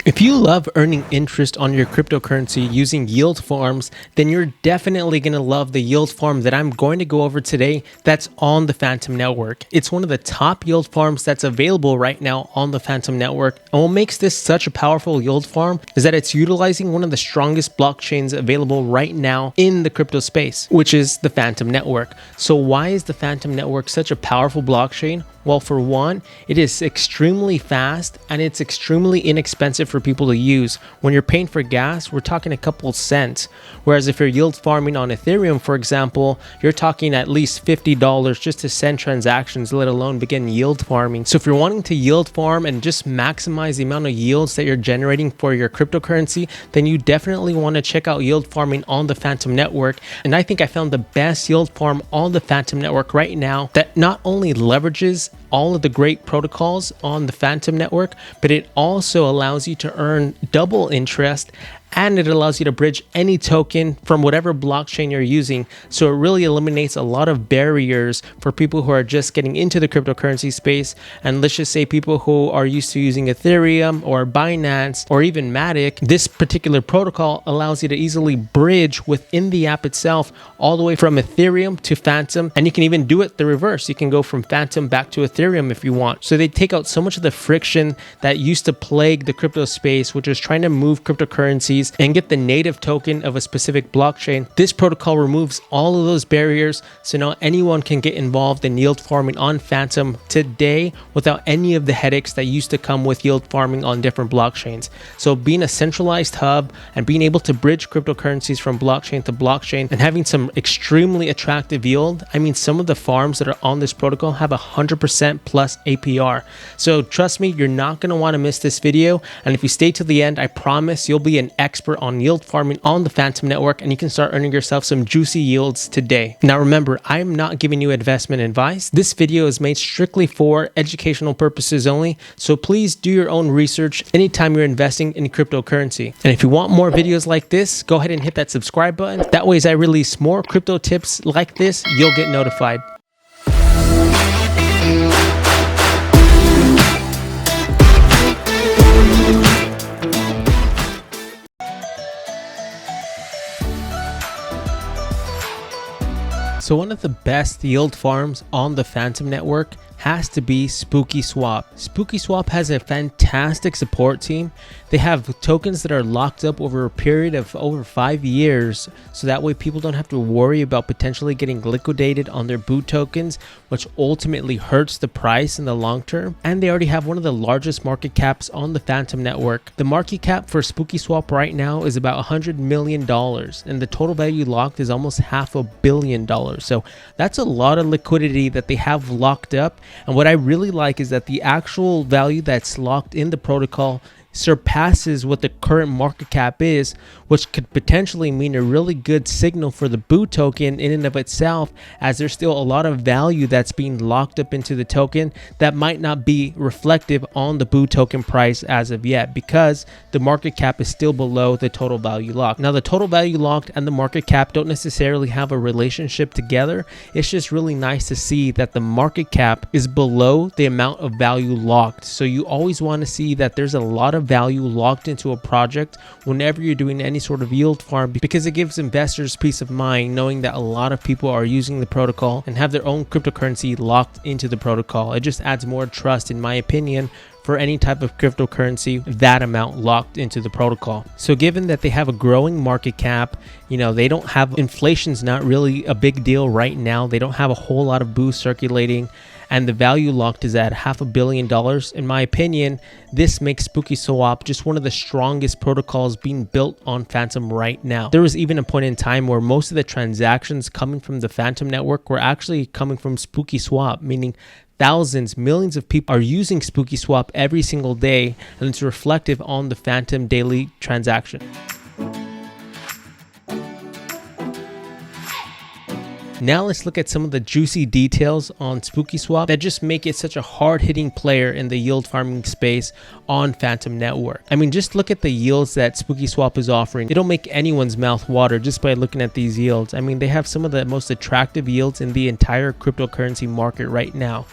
If you love earning interest on your cryptocurrency using yield farms, then you're definitely going to love the yield farm that I'm going to go over today that's on the Fantom network. It's one of the top yield farms that's available right now on the Fantom network. And what makes this such a powerful yield farm is that it's utilizing one of the strongest blockchains available right now in the crypto space, which is the Fantom network. So why is the Fantom network such a powerful blockchain? Well, for one, it is extremely fast and it's extremely inexpensive for people to use. When you're paying for gas, we're talking a couple cents. Whereas if you're yield farming on Ethereum, for example, you're talking at least $50 just to send transactions, let alone begin yield farming. So if you're wanting to yield farm and just maximize the amount of yields that you're generating for your cryptocurrency, then you definitely want to check out yield farming on the Fantom network. And I think I found the best yield farm on the Fantom network right now that not only leverages all of the great protocols on the Fantom network, but it also allows you to earn double interest, and it allows you to bridge any token from whatever blockchain you're using. So it really eliminates a lot of barriers for people who are just getting into the cryptocurrency space. And let's just say people who are used to using Ethereum or Binance or even Matic, this particular protocol allows you to easily bridge within the app itself all the way from Ethereum to Fantom. And you can even do it the reverse. You can go from Fantom back to Ethereum if you want. So they take out so much of the friction that used to plague the crypto space, which is trying to move cryptocurrencies and get the native token of a specific blockchain. This protocol removes all of those barriers, so now anyone can get involved in yield farming on Fantom today without any of the headaches that used to come with yield farming on different blockchains. So being a centralized hub and being able to bridge cryptocurrencies from blockchain to blockchain and having some extremely attractive yield, I mean, some of the farms that are on this protocol have 100% plus APR. So trust me, you're not going to want to miss this video. And if you stay to the end, I promise you'll be an expert on yield farming on the Fantom network, and you can start earning yourself some juicy yields today. Now remember, I'm not giving you investment advice. This video is made strictly for educational purposes only, so please do your own research anytime you're investing in cryptocurrency. And if you want more videos like this, go ahead and hit that subscribe button. That way, as I release more crypto tips like this, you'll get notified. So one of the best yield farms on the Fantom network has to be Spookyswap. Spookyswap has a fantastic support team. They have tokens that are locked up over a period of over 5 years, so that way people don't have to worry about potentially getting liquidated on their boot tokens, which ultimately hurts the price in the long term. And they already have one of the largest market caps on the Fantom network. The market cap for Spookyswap right now is about $100 million, and the total value locked is almost $500 million. So that's a lot of liquidity that they have locked up. And what I really like is that the actual value that's locked in the protocol surpasses what the current market cap is, which could potentially mean a really good signal for the boot token in and of itself, as there's still a lot of value that's being locked up into the token that might not be reflective on the boot token price as of yet, because the market cap is still below the total value locked. Now the total value locked and the market cap don't necessarily have a relationship together. It's just really nice to see that the market cap is below the amount of value locked. So you always want to see that there's a lot of value locked into a project whenever you're doing any sort of yield farm, because it gives investors peace of mind knowing that a lot of people are using the protocol and have their own cryptocurrency locked into the protocol. It just adds more trust, in my opinion, for any type of cryptocurrency, that amount locked into the protocol. So given that they have a growing market cap, they don't have, inflation's not really a big deal right now. They don't have a whole lot of boost circulating, and the value locked is at $500 million. In my opinion, this makes Spookyswap just one of the strongest protocols being built on Fantom right now. There was even a point in time where most of the transactions coming from the Fantom network were actually coming from Spookyswap, meaning thousands, millions of people are using Spookyswap every single day, and it's reflective on the Fantom daily transaction. Now let's look at some of the juicy details on Spookyswap that just make it such a hard-hitting player in the yield farming space on Fantom network. I mean, just look at the yields that Spookyswap is offering. It'll make anyone's mouth water just by looking at these yields. I mean, they have some of the most attractive yields in the entire cryptocurrency market right now.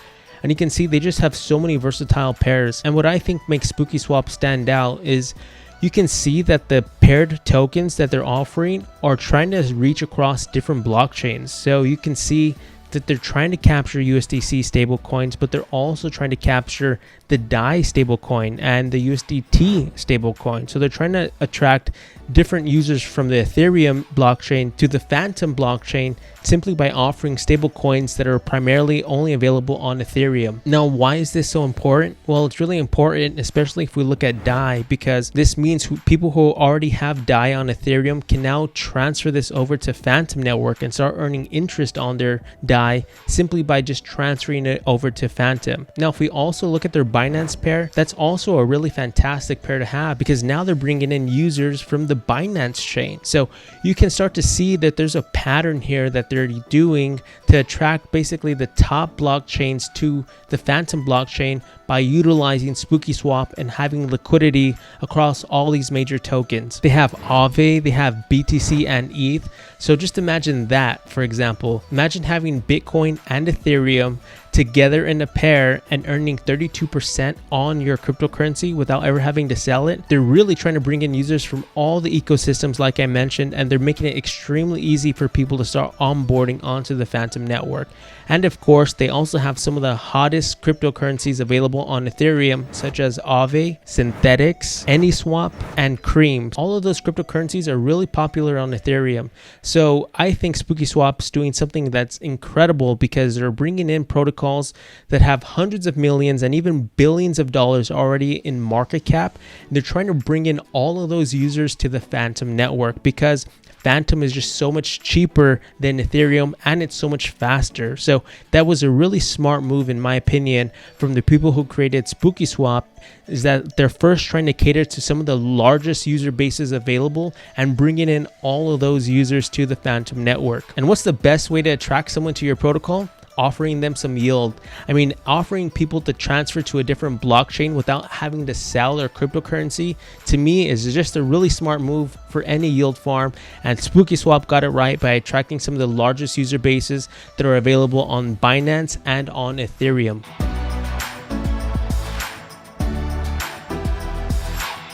And you can see they just have so many versatile pairs. And what I think makes Spookyswap stand out is you can see that the paired tokens that they're offering are trying to reach across different blockchains. So you can see that they're trying to capture USDC stablecoins, but they're also trying to capture the DAI stablecoin and the USDT stablecoin. So they're trying to attract different users from the Ethereum blockchain to the Fantom blockchain simply by offering stablecoins that are primarily only available on Ethereum. Now, why is this so important? Well, it's really important, especially if we look at DAI, because this means people who already have DAI on Ethereum can now transfer this over to Fantom network and start earning interest on their DAI simply by just transferring it over to Fantom. Now, if we also look at their Binance pair, that's also a really fantastic pair to have, because now they're bringing in users from the Binance chain. So you can start to see that there's a pattern here that they're doing to attract basically the top blockchains to the Fantom blockchain by utilizing Spookyswap and having liquidity across all these major tokens. They have Aave, they have BTC and ETH. So just imagine that, for example. Imagine having Bitcoin and Ethereum together in a pair and earning 32% on your cryptocurrency without ever having to sell it. They're really trying to bring in users from all the ecosystems like I mentioned, and they're making it extremely easy for people to start onboarding onto the Fantom network. And of course, they also have some of the hottest cryptocurrencies available on Ethereum, such as Aave, Synthetics, AnySwap, and Cream. All of those cryptocurrencies are really popular on Ethereum. So I think Spookyswap's doing something that's incredible, because they're bringing in protocols that have hundreds of millions and even billions of dollars already in market cap. They're trying to bring in all of those users to the Fantom network, because Fantom is just so much cheaper than Ethereum and it's so much faster. So that was a really smart move, in my opinion, from the people who created Spookyswap, is that they're first trying to cater to some of the largest user bases available and bringing in all of those users to the Fantom network. And what's the best way to attract someone to your protocol? Offering them some yield. I mean, offering people to transfer to a different blockchain without having to sell their cryptocurrency, to me, is just a really smart move for any yield farm. And Spookyswap got it right by attracting some of the largest user bases that are available on Binance and on Ethereum.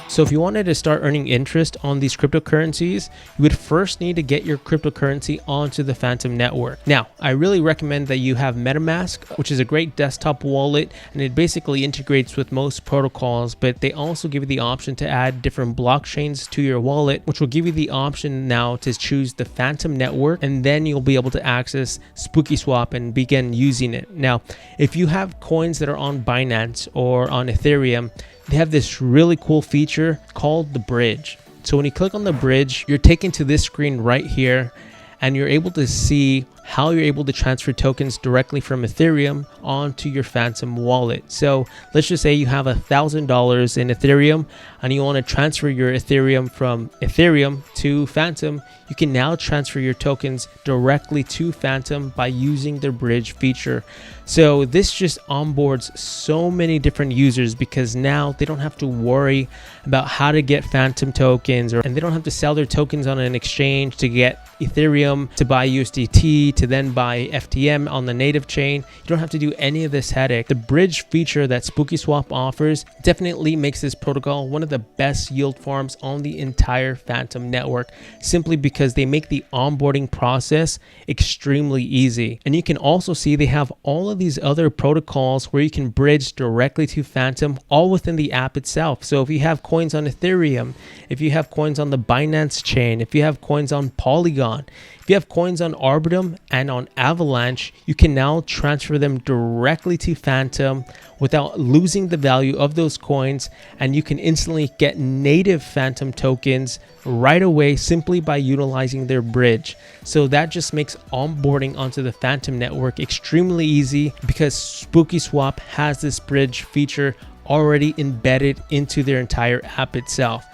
So if you wanted to start earning interest on these cryptocurrencies, you would first need to get your cryptocurrency onto the Fantom network. Now, I really recommend that you have MetaMask, which is a great desktop wallet, and it basically integrates with most protocols, but they also give you the option to add different blockchains to your wallet, which will give you the option now to choose the Fantom network, and then you'll be able to access Spookyswap and begin using it. Now, if you have coins that are on Binance or on Ethereum, they have this really cool feature called the bridge. So when you click on the bridge, you're taken to this screen right here, and you're able to see how you're able to transfer tokens directly from Ethereum onto your Fantom wallet. So let's just say you have $1,000 in Ethereum and you want to transfer your Ethereum from Ethereum to Fantom. You can now transfer your tokens directly to Fantom by using the bridge feature. So this just onboards so many different users, because now they don't have to worry about how to get Fantom tokens, and they don't have to sell their tokens on an exchange to get Ethereum, to buy USDT, to then buy FTM on the native chain. You don't have to do any of this headache. The bridge feature that Spookyswap offers definitely makes this protocol one of the best yield farms on the entire Fantom network, simply because they make the onboarding process extremely easy. And you can also see they have all of these other protocols where you can bridge directly to Fantom, all within the app itself. So if you have coins on Ethereum, if you have coins on the Binance chain, if you have coins on Polygon, if you have coins on Arbitrum and on Avalanche, you can now transfer them directly to Fantom without losing the value of those coins, and you can instantly get native Fantom tokens right away simply by utilizing their bridge. So that just makes onboarding onto the Fantom network extremely easy, because Spookyswap has this bridge feature already embedded into their entire app itself.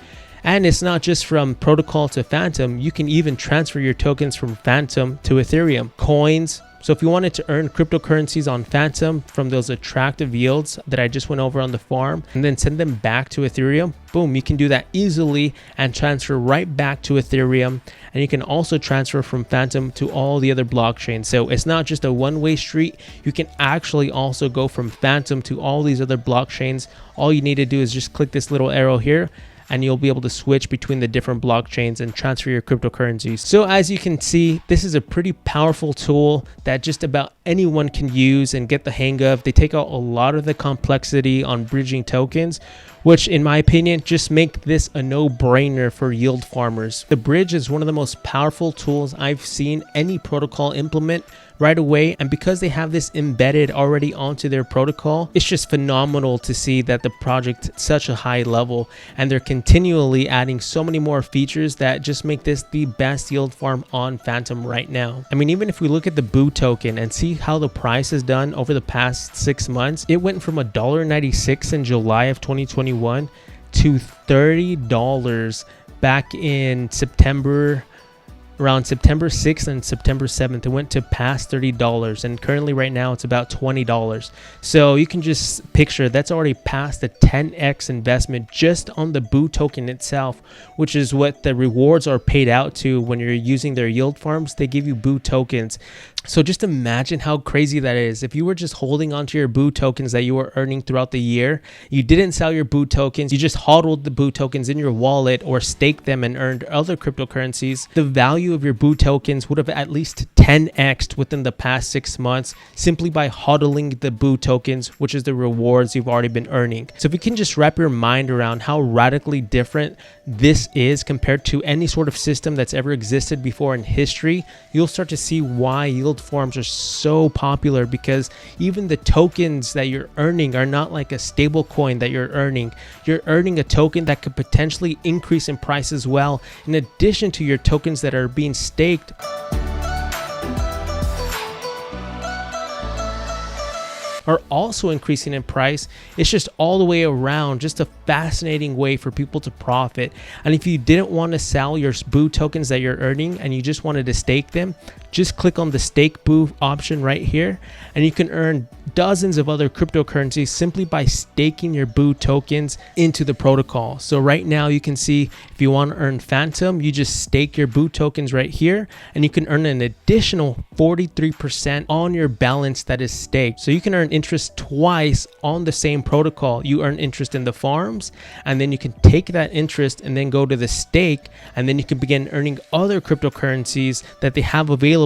And it's not just from protocol to Fantom. You can even transfer your tokens from Fantom to Ethereum. Coins, So if you wanted to earn cryptocurrencies on Fantom from those attractive yields that I just went over on the farm and then send them back to Ethereum, boom, you can do that easily and transfer right back to Ethereum. And you can also transfer from Fantom to all the other blockchains. So it's not just a one-way street. You can actually also go from Fantom to all these other blockchains. All you need to do is just click this little arrow here, and you'll be able to switch between the different blockchains and transfer your cryptocurrencies. So as you can see, this is a pretty powerful tool that just about anyone can use and get the hang of. They take out a lot of the complexity on bridging tokens, which in my opinion just make this a no-brainer for yield farmers. The bridge is one of the most powerful tools I've seen any protocol implement right away, and because they have this embedded already onto their protocol, it's just phenomenal to see that the project at such a high level, and they're continually adding so many more features that just make this the best yield farm on Fantom right now. I mean, even if we look at the Boo token and see how the price has done over the past 6 months, it went from $1.96 in July of 2021 to $30 back in September. Around September 6th and September 7th, it went to past $30, and currently right now it's about $20. So you can just picture that's already past the 10x investment just on the Boo token itself, which is what the rewards are paid out to when you're using their yield farms. They give you Boo tokens. So just imagine how crazy that is. If you were just holding onto your Boo tokens that you were earning throughout the year, you didn't sell your Boo tokens, you just hodled the Boo tokens in your wallet or staked them and earned other cryptocurrencies, the value of your Boo tokens would have at least 10x'd within the past 6 months simply by hodling the Boo tokens, which is the rewards you've already been earning. So if you can just wrap your mind around how radically different this is compared to any sort of system that's ever existed before in history, you'll start to see why yield farms are so popular, because even the tokens that you're earning are not like a stable coin that you're earning. You're earning a token that could potentially increase in price as well, in addition to your tokens that are being staked. Are also increasing in price. It's just all the way around just a fascinating way for people to profit. And if you didn't want to sell your Boo tokens that you're earning and you just wanted to stake them, just click on the stake Boo option right here, and you can earn dozens of other cryptocurrencies simply by staking your Boo tokens into the protocol. So right now you can see if you want to earn Fantom, you just stake your Boo tokens right here, and you can earn an additional 43% on your balance that is staked. So you can earn interest twice on the same protocol. You earn interest in the farms, and then you can take that interest and then go to the stake, and then you can begin earning other cryptocurrencies that they have available.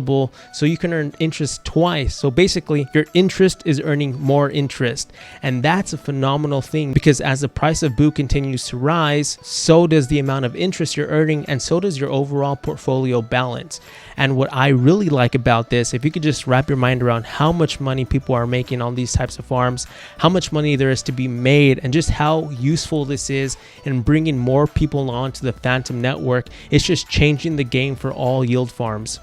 So you can earn interest twice. So basically your interest is earning more interest, and that's a phenomenal thing, because as the price of Boo continues to rise, so does the amount of interest you're earning, and so does your overall portfolio balance. And what I really like about this, if you could just wrap your mind around how much money people are making on these types of farms, how much money there is to be made, and just how useful this is in bringing more people onto the Fantom network, it's just changing the game for all yield farms.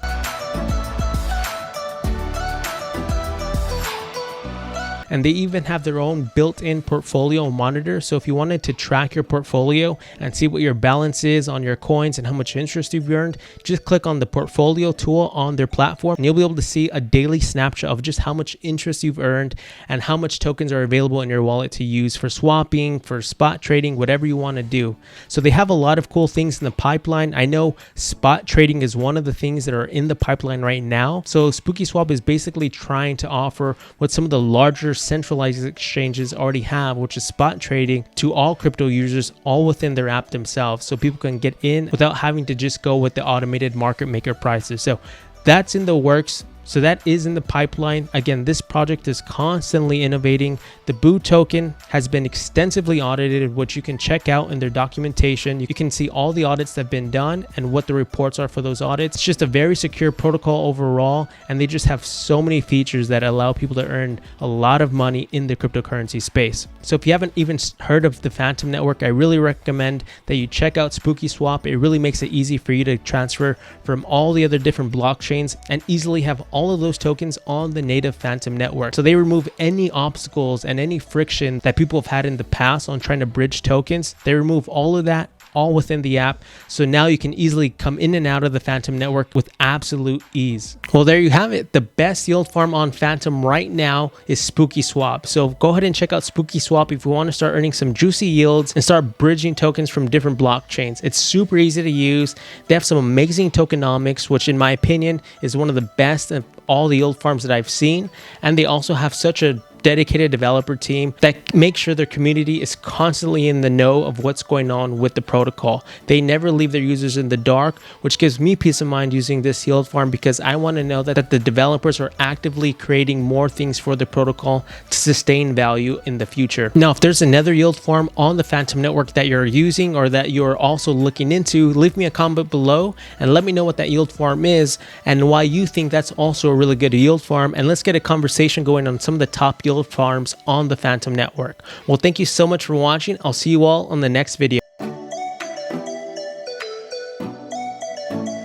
And they even have their own built-in portfolio monitor. So if you wanted to track your portfolio and see what your balance is on your coins and how much interest you've earned, just click on the portfolio tool on their platform, and you'll be able to see a daily snapshot of just how much interest you've earned and how much tokens are available in your wallet to use for swapping, for spot trading, whatever you want to do. So they have a lot of cool things in the pipeline. I know spot trading is one of the things that are in the pipeline right now. So Spookyswap is basically trying to offer what some of the larger centralized exchanges already have, which is spot trading to all crypto users, all within their app themselves, so people can get in without having to just go with the automated market maker prices. So that's in the works. So that is in the pipeline. Again, this project is constantly innovating. The Boo token has been extensively audited, which you can check out in their documentation. You can see all the audits that have been done and what the reports are for those audits. It's just a very secure protocol overall, and they just have so many features that allow people to earn a lot of money in the cryptocurrency space. So if you haven't even heard of the Fantom network, I really recommend that you check out Spookyswap. It really makes it easy for you to transfer from all the other different blockchains and easily have all of those tokens on the native Fantom network. So they remove any obstacles and any friction that people have had in the past on trying to bridge tokens. They remove all of that all within the app. So now you can easily come in and out of the Fantom network with absolute ease. Well, there you have it. The best yield farm on Fantom right now is Spookyswap. So go ahead and check out Spookyswap if you want to start earning some juicy yields and start bridging tokens from different blockchains. It's super easy to use. They have some amazing tokenomics, which in my opinion is one of the best of all the yield farms that I've seen. And they also have such a dedicated developer team that makes sure their community is constantly in the know of what's going on with the protocol. They never leave their users in the dark, which gives me peace of mind using this yield farm, because I want to know that the developers are actively creating more things for the protocol to sustain value in the future. Now, if there's another yield farm on the Fantom network that you're using or that you're also looking into, leave me a comment below and let me know what that yield farm is and why you think that's also a really good yield farm, and let's get a conversation going on some of the top yield farms on the Fantom network. Well, thank you so much for watching. I'll see you all on the next video.